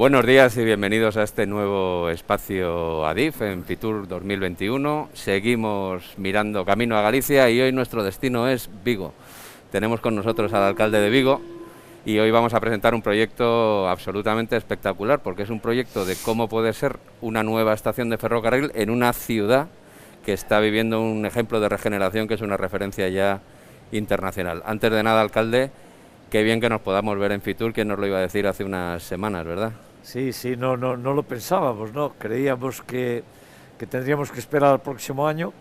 Buenos días y bienvenidos a este nuevo espacio ADIF en Fitur 2021. Seguimos mirando camino a Galicia y hoy nuestro destino es Vigo. Tenemos con nosotros al alcalde de Vigo y hoy vamos a presentar un proyecto absolutamente espectacular, porque es un proyecto de cómo puede ser una nueva estación de ferrocarril en una ciudad que está viviendo un ejemplo de regeneración que es una referencia ya internacional. Antes de nada, alcalde, qué bien que nos podamos ver en Fitur, que nos lo iba a decir hace unas semanas, ¿verdad? Sí, sí, no lo pensábamos, ¿no? Creíamos que tendríamos que esperar al próximo año,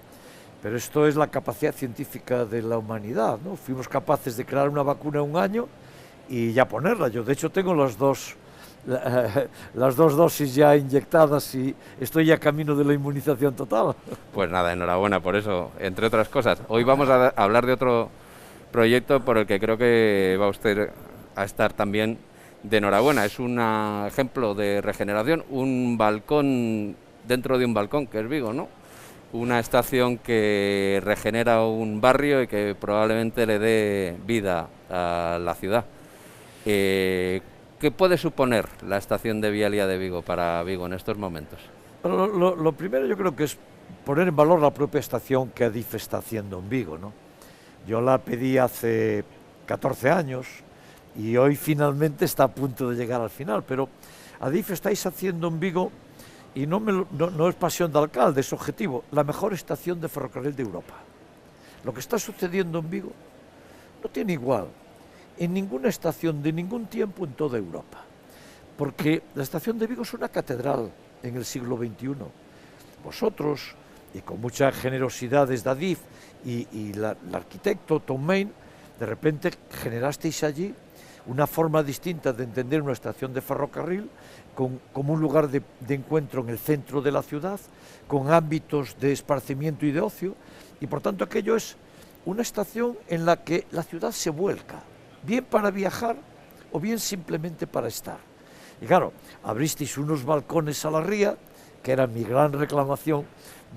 pero esto es la capacidad científica de la humanidad, ¿no? Fuimos capaces de crear una vacuna en un año y ya ponerla. Yo, de hecho, tengo las dos dosis ya inyectadas y estoy ya camino de la inmunización total. Pues nada, enhorabuena por eso, entre otras cosas. Hoy vamos a hablar de otro proyecto por el que creo que va usted a estar también de enhorabuena. Es un ejemplo de regeneración, un balcón dentro de un balcón, que es Vigo, ¿no? Una estación que regenera un barrio y que probablemente le dé vida a la ciudad. ¿Qué puede suponer la estación de Vialia de Vigo para Vigo en estos momentos? Lo primero yo creo que es poner en valor la propia estación que Adif está haciendo en Vigo, ¿no? Yo la pedí hace 14 años y hoy finalmente está a punto de llegar al final, pero Adif estáis haciendo en Vigo, y no es pasión de alcalde, es objetivo, la mejor estación de ferrocarril de Europa. Lo que está sucediendo en Vigo no tiene igual en ninguna estación de ningún tiempo en toda Europa, porque la estación de Vigo es una catedral en el siglo XXI. Vosotros, y con mucha generosidad desde Adif y el arquitecto Tom Main, de repente generasteis allí una forma distinta de entender una estación de ferrocarril como un lugar de encuentro en el centro de la ciudad, con ámbitos de esparcimiento y de ocio, y por tanto aquello es una estación en la que la ciudad se vuelca, bien para viajar o bien simplemente para estar. Y claro, abristeis unos balcones a la ría, que era mi gran reclamación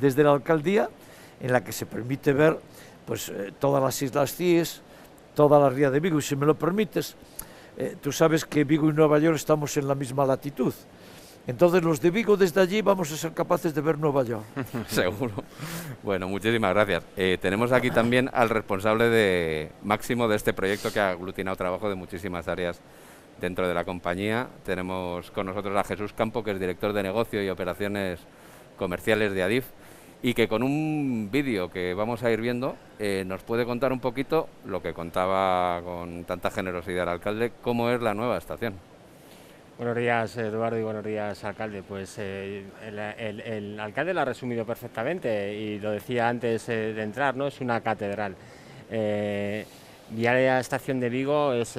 desde la alcaldía, en la que se permite ver pues todas las Islas Cíes, toda la ría de Vigo, y si me lo permites, tú sabes que Vigo y Nueva York estamos en la misma latitud. Entonces los de Vigo desde allí vamos a ser capaces de ver Nueva York. Seguro. Bueno, muchísimas gracias. Tenemos aquí también al responsable máximo de este proyecto, que ha aglutinado trabajo de muchísimas áreas dentro de la compañía. Tenemos con nosotros a Jesús Campo, que es director de negocio y operaciones comerciales de Adif, y que con un vídeo que vamos a ir viendo nos puede contar un poquito lo que contaba con tanta generosidad el alcalde, cómo es la nueva estación. Buenos días, Eduardo, y buenos días, alcalde. Pues el alcalde lo ha resumido perfectamente y lo decía antes de entrar, ¿no? Es una catedral. Vialia Estación de Vigo es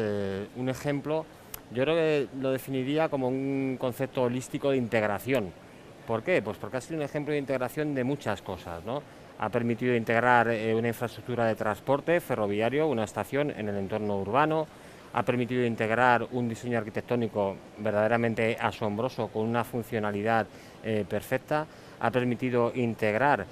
un ejemplo, yo creo que lo definiría como un concepto holístico de integración. ¿Por qué? Pues porque ha sido un ejemplo de integración de muchas cosas, ¿no? Ha permitido integrar una infraestructura de transporte ferroviario, una estación en el entorno urbano, ha permitido integrar un diseño arquitectónico verdaderamente asombroso con una funcionalidad perfecta, ha permitido integrar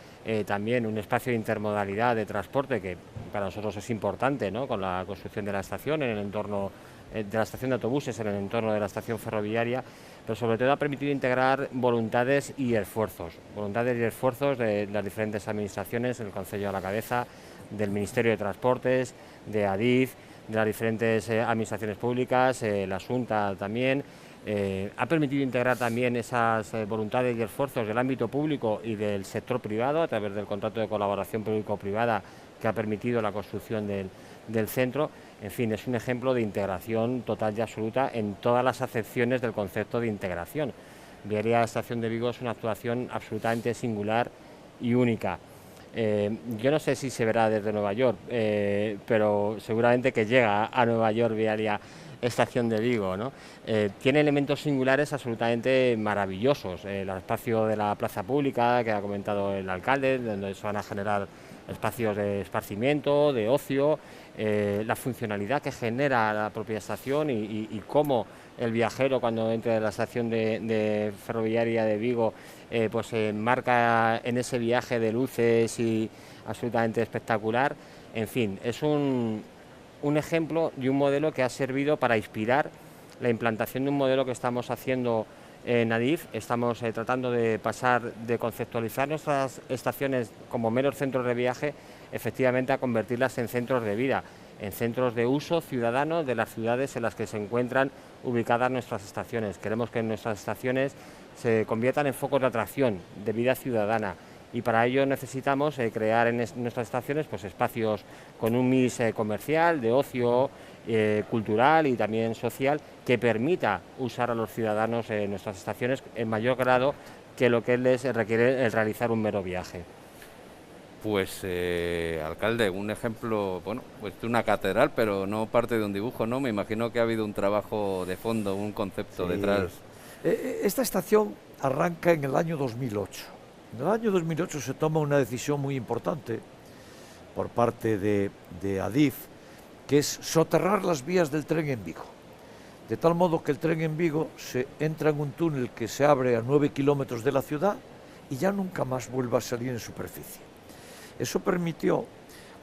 también un espacio de intermodalidad de transporte que para nosotros es importante, ¿no? Con la construcción de la estación en el entorno de la estación de autobuses en el entorno de la estación ferroviaria, pero sobre todo ha permitido integrar voluntades y esfuerzos de las diferentes administraciones, el Concello a la cabeza, del Ministerio de Transportes, de Adif, de las diferentes administraciones públicas, la Xunta también. Ha permitido integrar también esas voluntades y esfuerzos del ámbito público y del sector privado a través del contrato de colaboración público-privada que ha permitido la construcción del centro. En fin, es un ejemplo de integración total y absoluta en todas las acepciones del concepto de integración. Vialia Estación de Vigo es una actuación absolutamente singular y única. Yo no sé si se verá desde Nueva York, pero seguramente que llega a Nueva York Vialia Estación de Vigo, ¿no? Tiene elementos singulares absolutamente maravillosos. El espacio de la plaza pública que ha comentado el alcalde, donde se van a generar espacios de esparcimiento, de ocio, la funcionalidad que genera la propia estación y cómo el viajero cuando entre a la estación de ferroviaria de Vigo pues se embarca en ese viaje de luces y absolutamente espectacular. En fin, es un ejemplo y un modelo que ha servido para inspirar la implantación de un modelo que estamos haciendo en Adif. Estamos tratando de pasar de conceptualizar nuestras estaciones como meros centros de viaje, efectivamente a convertirlas en centros de vida, en centros de uso ciudadano de las ciudades en las que se encuentran ubicadas nuestras estaciones. Queremos que nuestras estaciones se conviertan en focos de atracción, de vida ciudadana, y para ello necesitamos crear en nuestras estaciones pues, espacios con un mix comercial, de ocio, cultural y también social, que permita usar a los ciudadanos nuestras estaciones en mayor grado que lo que les requiere el realizar un mero viaje. Pues, alcalde, un ejemplo, bueno, pues de una catedral, pero no parte de un dibujo, ¿no? Me imagino que ha habido un trabajo de fondo, un concepto detrás. Esta estación arranca en el año 2008. En el año 2008 se toma una decisión muy importante por parte de Adif, que es soterrar las vías del tren en Vigo. De tal modo que el tren en Vigo se entra en un túnel que se abre a 9 kilómetros de la ciudad y ya nunca más vuelve a salir en superficie. Eso permitió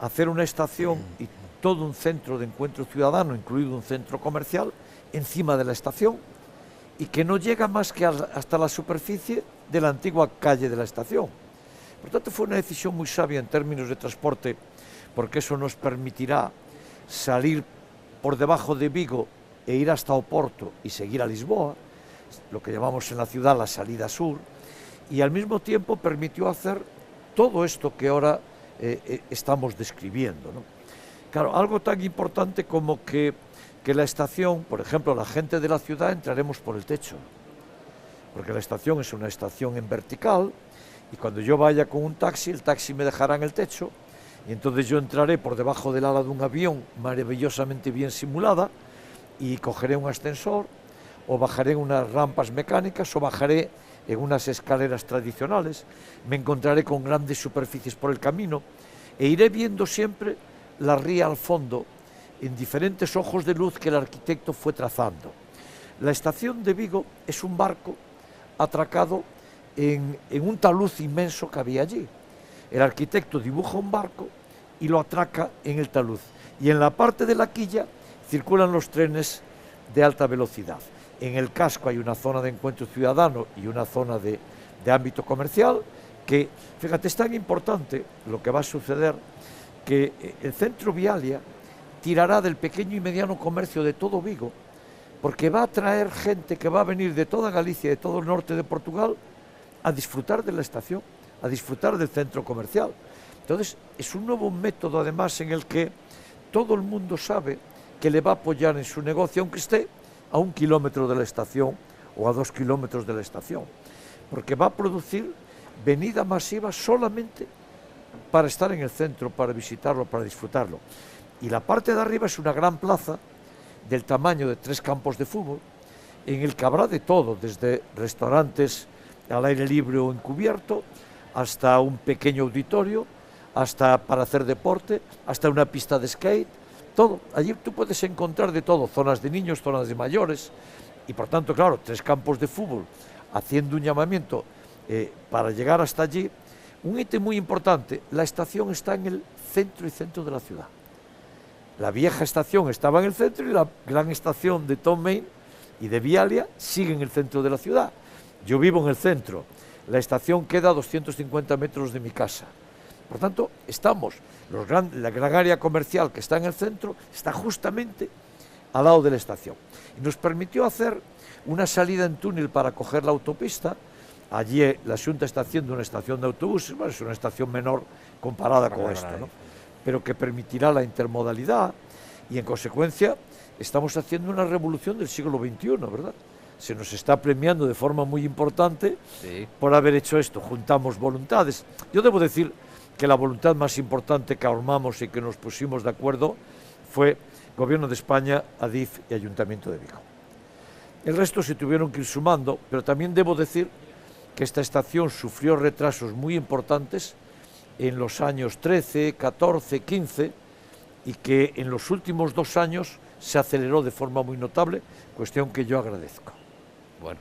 hacer una estación y todo un centro de encuentro ciudadano, incluido un centro comercial, encima de la estación, y que no llega más que hasta la superficie de la antigua calle de la estación. Por tanto, fue una decisión muy sabia en términos de transporte, porque eso nos permitirá salir por debajo de Vigo e ir hasta Oporto y seguir a Lisboa, lo que llamamos en la ciudad la salida sur, y al mismo tiempo permitió hacer todo esto que ahora estamos describiendo, ¿no? Claro, algo tan importante como que la estación, por ejemplo, la gente de la ciudad entraremos por el techo, porque la estación es una estación en vertical, y cuando yo vaya con un taxi, el taxi me dejará en el techo, y entonces yo entraré por debajo del ala de un avión maravillosamente bien simulada, y cogeré un ascensor, o bajaré en unas rampas mecánicas, o bajaré en unas escaleras tradicionales, me encontraré con grandes superficies por el camino, e iré viendo siempre la ría al fondo, en diferentes ojos de luz que el arquitecto fue trazando. La estación de Vigo es un barco atracado en un talud inmenso que había allí. El arquitecto dibuja un barco y lo atraca en el talud. Y en la parte de la quilla circulan los trenes de alta velocidad. En el casco hay una zona de encuentro ciudadano y una zona de ámbito comercial que, fíjate, es tan importante lo que va a suceder que el centro Vialia tirará del pequeño y mediano comercio de todo Vigo, porque va a traer gente que va a venir de toda Galicia y de todo el norte de Portugal a disfrutar de la estación, a disfrutar del centro comercial. Entonces, es un nuevo método, además, en el que todo el mundo sabe que le va a apoyar en su negocio, aunque esté a 1 kilómetro de la estación o a 2 kilómetros de la estación, porque va a producir venida masiva solamente para estar en el centro, para visitarlo, para disfrutarlo. Y la parte de arriba es una gran plaza del tamaño de 3 campos de fútbol, en el que habrá de todo, desde restaurantes al aire libre o encubierto, hasta un pequeño auditorio, hasta para hacer deporte, hasta una pista de skate, todo. Allí tú puedes encontrar de todo, zonas de niños, zonas de mayores, y por tanto, claro, 3 campos de fútbol, haciendo un llamamiento para llegar hasta allí. Un ítem muy importante, la estación está en el centro y centro de la ciudad. La vieja estación estaba en el centro y la gran estación de Tom Main y de Vialia sigue en el centro de la ciudad. Yo vivo en el centro, la estación queda a 250 metros de mi casa. Por tanto, la gran área comercial que está en el centro está justamente al lado de la estación. Y nos permitió hacer una salida en túnel para coger la autopista. Allí la Xunta está haciendo una estación de autobuses, bueno, es una estación menor comparada con esto, ¿no? Pero que permitirá la intermodalidad y, en consecuencia, estamos haciendo una revolución del siglo XXI, ¿verdad? Se nos está premiando de forma muy importante por haber hecho esto. Juntamos voluntades. Yo debo decir que la voluntad más importante que armamos y que nos pusimos de acuerdo fue Gobierno de España, Adif y Ayuntamiento de Vigo. El resto se tuvieron que ir sumando, pero también debo decir que esta estación sufrió retrasos muy importantes en los años 13, 14, 15 y que en los últimos 2 años se aceleró de forma muy notable, cuestión que yo agradezco. Bueno,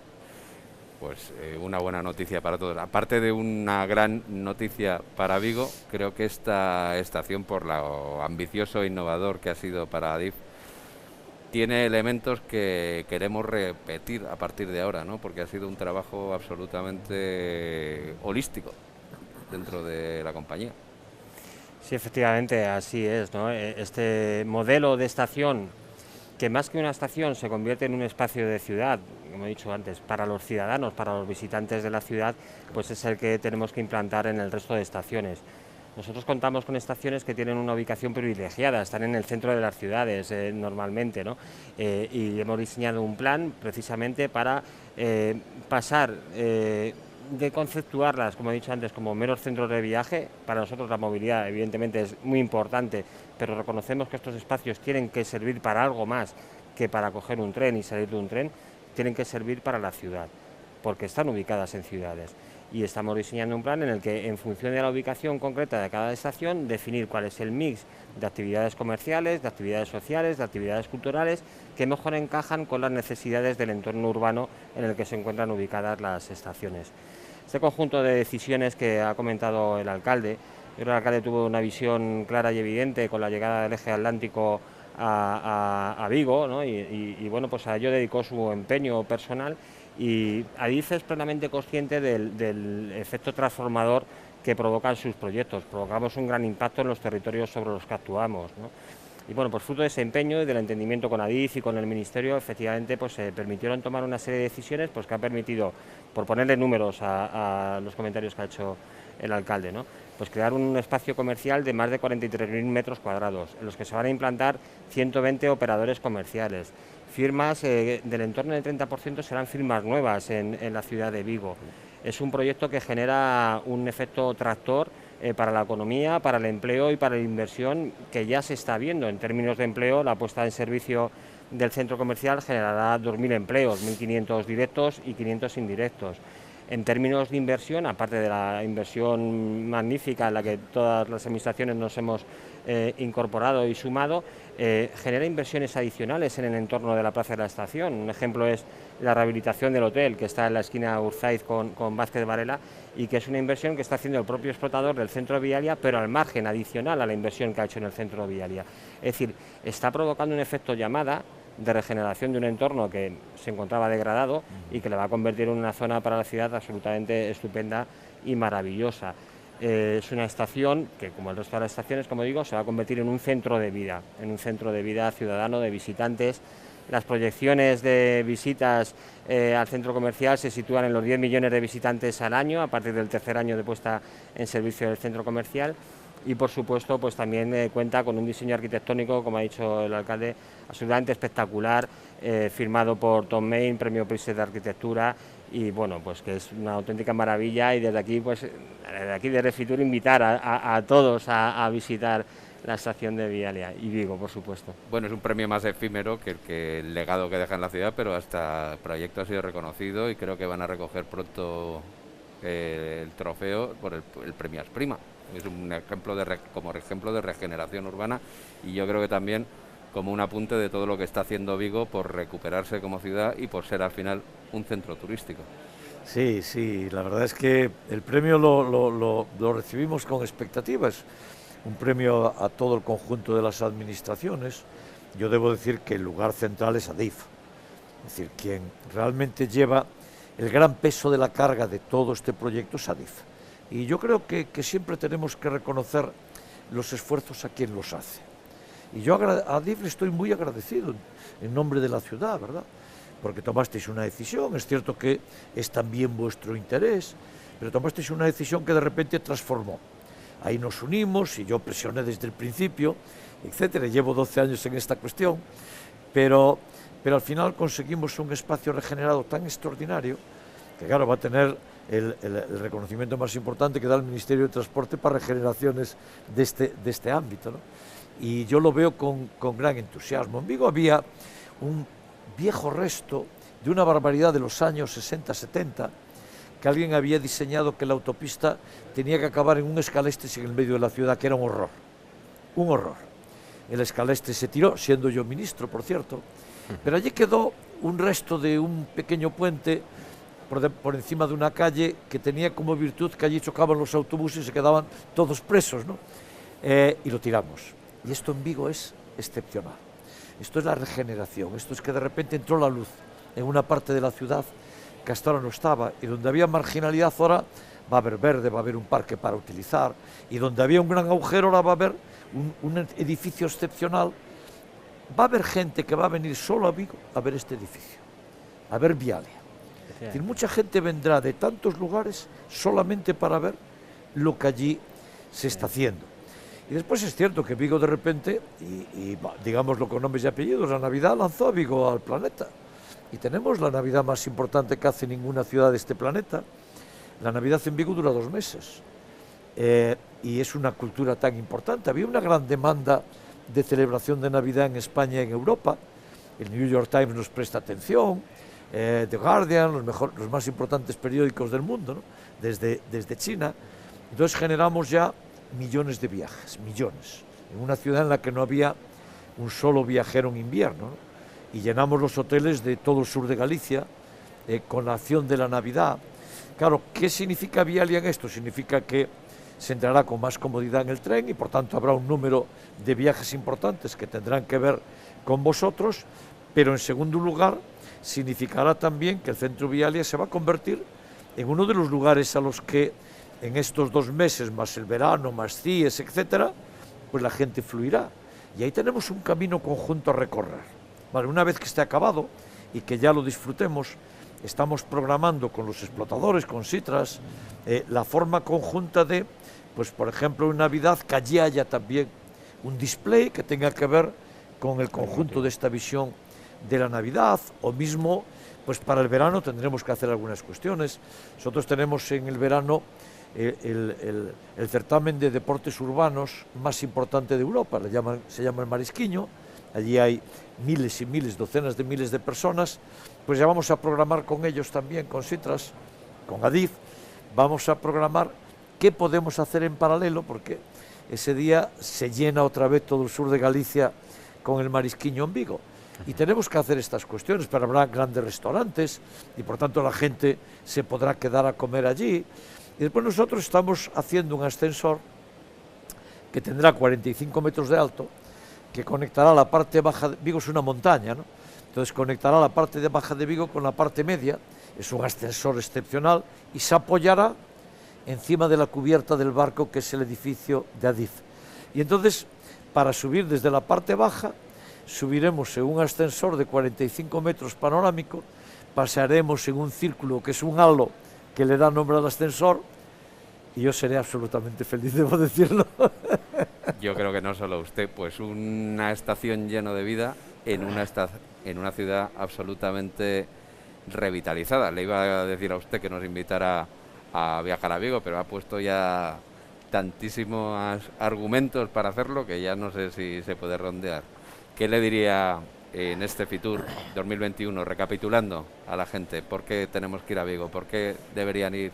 pues una buena noticia para todos. Aparte de una gran noticia para Vigo, creo que esta estación, por lo ambicioso e innovador que ha sido para Adif, tiene elementos que queremos repetir a partir de ahora, ¿no? Porque ha sido un trabajo absolutamente holístico dentro de la compañía. Sí, efectivamente, así es, ¿no? Este modelo de estación, que más que una estación se convierte en un espacio de ciudad, como he dicho antes, para los ciudadanos, para los visitantes de la ciudad, pues es el que tenemos que implantar en el resto de estaciones. Nosotros contamos con estaciones que tienen una ubicación privilegiada, están en el centro de las ciudades normalmente, ¿no? Y hemos diseñado un plan precisamente para pasar de conceptuarlas, como he dicho antes, como meros centros de viaje. Para nosotros la movilidad evidentemente es muy importante, pero reconocemos que estos espacios tienen que servir para algo más que para coger un tren y salir de un tren, tienen que servir para la ciudad, porque están ubicadas en ciudades. Y estamos diseñando un plan en el que, en función de la ubicación concreta de cada estación, definir cuál es el mix de actividades comerciales, de actividades sociales, de actividades culturales, que mejor encajan con las necesidades del entorno urbano en el que se encuentran ubicadas las estaciones. Este conjunto de decisiones que ha comentado el alcalde, yo creo que el alcalde tuvo una visión clara y evidente con la llegada del eje atlántico a Vigo, ¿no? Y bueno, pues a ello dedicó su empeño personal. Y Adif es plenamente consciente del efecto transformador que provocan sus proyectos. Provocamos un gran impacto en los territorios sobre los que actuamos, ¿no? Y bueno, pues fruto de ese empeño y del entendimiento con Adif y con el Ministerio, efectivamente, pues se permitieron tomar una serie de decisiones, pues que han permitido, por ponerle números a los comentarios que ha hecho el alcalde, ¿no? Pues crear un espacio comercial de más de 43.000 metros cuadrados, en los que se van a implantar 120 operadores comerciales. Firmas del entorno del 30% serán firmas nuevas en la ciudad de Vigo. Es un proyecto que genera un efecto tractor para la economía, para el empleo y para la inversión, que ya se está viendo. En términos de empleo, la puesta en servicio del centro comercial generará 2.000 empleos, 1.500 directos y 500 indirectos. En términos de inversión, aparte de la inversión magnífica en la que todas las administraciones nos hemos incorporado y sumado, genera inversiones adicionales en el entorno de la Plaza de la Estación. Un ejemplo es la rehabilitación del hotel, que está en la esquina Urzaiz con Vázquez Varela, y que es una inversión que está haciendo el propio explotador del centro Vialia, pero al margen, adicional a la inversión que ha hecho en el centro Vialia. Es decir, está provocando un efecto llamada de regeneración de un entorno que se encontraba degradado y que le va a convertir en una zona para la ciudad absolutamente estupenda y maravillosa. Es una estación que, como el resto de las estaciones, como digo, se va a convertir en un centro de vida ciudadano, de visitantes. Las proyecciones de visitas al centro comercial se sitúan en los 10 millones de visitantes al año, a partir del tercer año de puesta en servicio del centro comercial. Y por supuesto, pues también cuenta con un diseño arquitectónico, como ha dicho el alcalde, absolutamente espectacular, firmado por Tom Main, Premio Price de Arquitectura, y bueno, pues que es una auténtica maravilla. Y desde aquí, pues desde aquí de Refitur, invitar a todos a visitar la estación de Vialia y Vigo, por supuesto. Bueno, es un premio más efímero que el legado que deja en la ciudad, pero hasta el proyecto ha sido reconocido y creo que van a recoger pronto el trofeo por el premio Asprima. Es un ejemplo como ejemplo de regeneración urbana, y yo creo que también como un apunte de todo lo que está haciendo Vigo por recuperarse como ciudad y por ser al final un centro turístico. Sí, sí, la verdad es que el premio lo recibimos con expectativas, un premio a todo el conjunto de las administraciones. Yo debo decir que el lugar central es Adif, es decir, quien realmente lleva el gran peso de la carga de todo este proyecto es Adif. Y yo creo que siempre tenemos que reconocer los esfuerzos a quien los hace. Y yo a Adif le estoy muy agradecido en nombre de la ciudad, ¿verdad? Porque tomasteis una decisión, es cierto que es también vuestro interés, pero tomasteis una decisión que de repente transformó. Ahí nos unimos y yo presioné desde el principio, etcétera. Llevo 12 años en esta cuestión, pero al final conseguimos un espacio regenerado tan extraordinario que, claro, va a tener el reconocimiento más importante que da el Ministerio de Transporte para regeneraciones de este ámbito, ¿no? Y yo lo veo con gran entusiasmo. En Vigo había un viejo resto de una barbaridad de los años 60-70, que alguien había diseñado que la autopista tenía que acabar en un escalestes en el medio de la ciudad, que era un horror, un horror. El escalestes se tiró, siendo yo ministro, por cierto, pero allí quedó un resto de un pequeño puente por encima de una calle que tenía como virtud que allí chocaban los autobuses y se quedaban todos presos, ¿no? Y lo tiramos. Y esto en Vigo es excepcional. Esto es la regeneración, esto es que de repente entró la luz en una parte de la ciudad que hasta ahora no estaba, y donde había marginalidad ahora va a haber verde, va a haber un parque para utilizar, y donde había un gran agujero ahora va a haber un edificio excepcional. Va a haber gente que va a venir solo a Vigo a ver este edificio, a ver Vialia. Es decir, mucha gente vendrá de tantos lugares solamente para ver lo que allí se está haciendo. Y después es cierto que Vigo de repente, digámoslo con nombres y apellidos, la Navidad lanzó a Vigo al planeta. Y tenemos la Navidad más importante que hace ninguna ciudad de este planeta. La Navidad en Vigo dura 2 meses. Y es una cultura tan importante. Había una gran demanda de celebración de Navidad en España y en Europa. El New York Times nos presta atención, The Guardian, los más importantes periódicos del mundo, ¿no? desde China. Entonces generamos ya millones de viajes, millones, en una ciudad en la que no había un solo viajero en invierno, ¿no? Y llenamos los hoteles de todo el sur de Galicia con la acción de la Navidad. Claro, ¿qué significa Vialia en esto? Significa que se entrará con más comodidad en el tren y por tanto habrá un número de viajes importantes que tendrán que ver con vosotros, pero en segundo lugar significará también que el centro Vialia se va a convertir en uno de los lugares a los que en estos 2 meses, más el verano, más CIES, etcétera, pues la gente fluirá. Y ahí tenemos un camino conjunto a recorrer. Vale, una vez que esté acabado y que ya lo disfrutemos, estamos programando con los explotadores, con Sitras, la forma conjunta de, pues por ejemplo, en Navidad que allí haya también un display que tenga que ver con el conjunto de esta visión de la Navidad, o mismo, pues para el verano tendremos que hacer algunas cuestiones. Nosotros tenemos en el verano el certamen de deportes urbanos más importante de Europa, se llama el Marisquiño. Allí hay miles y miles, docenas de miles de personas. Pues ya vamos a programar con ellos también, con Sitras, con Adif, vamos a programar qué podemos hacer en paralelo, porque ese día se llena otra vez todo el sur de Galicia con el Marisquiño en Vigo. Y tenemos que hacer estas cuestiones, pero habrá grandes restaurantes y por tanto la gente se podrá quedar a comer allí. Y después nosotros estamos haciendo un ascensor que tendrá 45 metros de alto, que conectará la parte baja de Vigo, es una montaña, ¿no? Entonces conectará la parte de baja de Vigo con la parte media, es un ascensor excepcional y se apoyará encima de la cubierta del barco que es el edificio de Adif. Y entonces, para subir desde la parte baja, subiremos en un ascensor de 45 metros panorámico, pasaremos en un círculo que es un halo que le da nombre al ascensor, y yo seré absolutamente feliz, debo decirlo. Yo creo que no solo usted, pues una estación llena de vida en una ciudad absolutamente revitalizada. Le iba a decir a usted que nos invitara a viajar a Vigo, pero ha puesto ya tantísimos argumentos para hacerlo que ya no sé si se puede rondear. ¿Qué le diría en este Fitur 2021, recapitulando a la gente? ¿Por qué tenemos que ir a Vigo? ¿Por qué deberían ir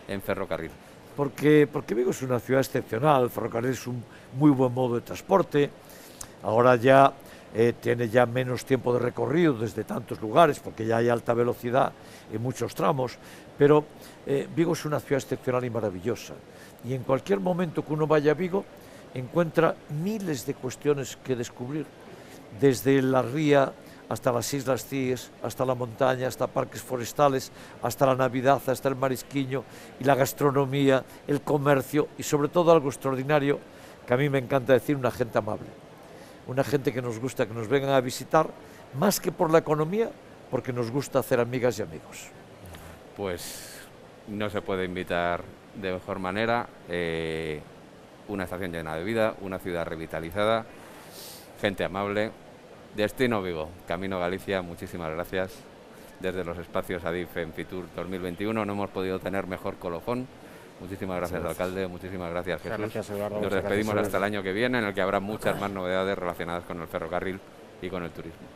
en ferrocarril? Porque Vigo es una ciudad excepcional, el ferrocarril es un muy buen modo de transporte, ahora ya tiene ya menos tiempo de recorrido desde tantos lugares, porque ya hay alta velocidad en muchos tramos, pero Vigo es una ciudad excepcional y maravillosa, y en cualquier momento que uno vaya a Vigo encuentra miles de cuestiones que descubrir, desde la ría hasta las Islas Cíes, hasta la montaña, hasta parques forestales, hasta la Navidad, hasta el Marisquiño, y la gastronomía, el comercio, y sobre todo algo extraordinario, que a mí me encanta decir, una gente amable. Una gente que nos gusta que nos vengan a visitar, más que por la economía, porque nos gusta hacer amigas y amigos. Pues no se puede invitar de mejor manera, una estación llena de vida, una ciudad revitalizada, gente amable. Destino Vigo, Camino Galicia, muchísimas gracias. Desde los espacios Adif en Fitur 2021 no hemos podido tener mejor colofón. Muchísimas gracias, alcalde, muchísimas gracias, Jesús. Gracias, Eduardo. Nos despedimos hasta el año que viene, en el que habrá muchas más novedades relacionadas con el ferrocarril y con el turismo.